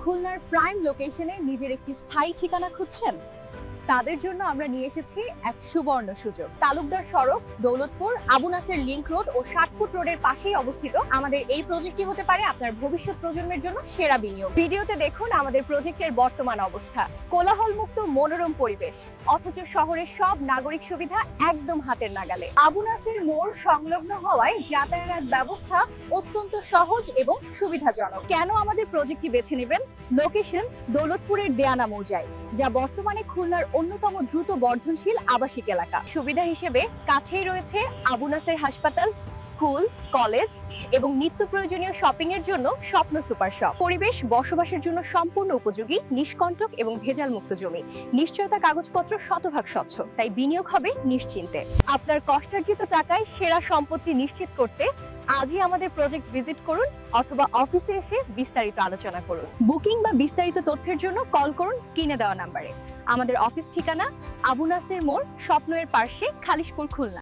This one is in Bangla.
খুলনার প্রাইম লোকেশনে নিজের একটি স্থায়ী ঠিকানা খুঁজছেন? তাদের জন্য আমরা নিয়ে এসেছি এক সুবর্ণ সুযোগ। তালুকদার সড়ক, দৌলতপুর, আবু নাসের লিংক রোড ও 60 ফুট রোডের পাশেই অবস্থিত আমাদের এই প্রজেক্টটি হতে পারে আপনার ভবিষ্যৎ প্রজন্মের জন্য সেরা বিনিয়োগ। ভিডিওতে দেখুন আমাদের প্রজেক্টের বর্তমান অবস্থা। কোলাহলমুক্ত মনোরম পরিবেশ, অথচ শহরের সব নাগরিক সুবিধা একদম হাতের নাগালে। আবু নাসের মোড় সংলগ্ন হওয়ায় যাতায়াত ব্যবস্থা অত্যন্ত সহজ এবং সুবিধাজনক। কেন আমাদের প্রজেক্টটি বেছে নেবেন? লোকেশন দৌলতপুরের দেয়ানা মৌজায়, যা বর্তমানে খুলনার অন্যতম দ্রুত বর্ধনশীল আবাসিক এলাকা। সুবিধা হিসেবে কাছেই রয়েছে আবু নাসের হাসপাতাল, স্কুল, কলেজ এবং নিত্য প্রয়োজনীয় শপিং এর জন্য স্বপ্ন সুপার শপ। পরিবেশ বসবাসের জন্য সম্পূর্ণ উপযোগী, নিষ্কণ্টক এবং ভেজাল মুক্ত জমি। নিশ্চয়তা কাগজপত্র শতভাগ স্বচ্ছ, তাই বিনিয়োগ হবে নিশ্চিন্তে। আপনার কষ্টার্জিত টাকায় সেরা সম্পত্তি নিশ্চিত করতে আজই আমাদের প্রজেক্ট ভিজিট করুন অথবা অফিসে এসে বিস্তারিত আলোচনা করুন। বুকিং বা বিস্তারিত তথ্যের জন্য কল করুন স্ক্রিনে দেওয়া নাম্বারে। আমাদের অফিস ঠিকানা আবু নাসের মোড়, স্বপ্নের পার্শ্বে, খালিশপুর, খুলনা।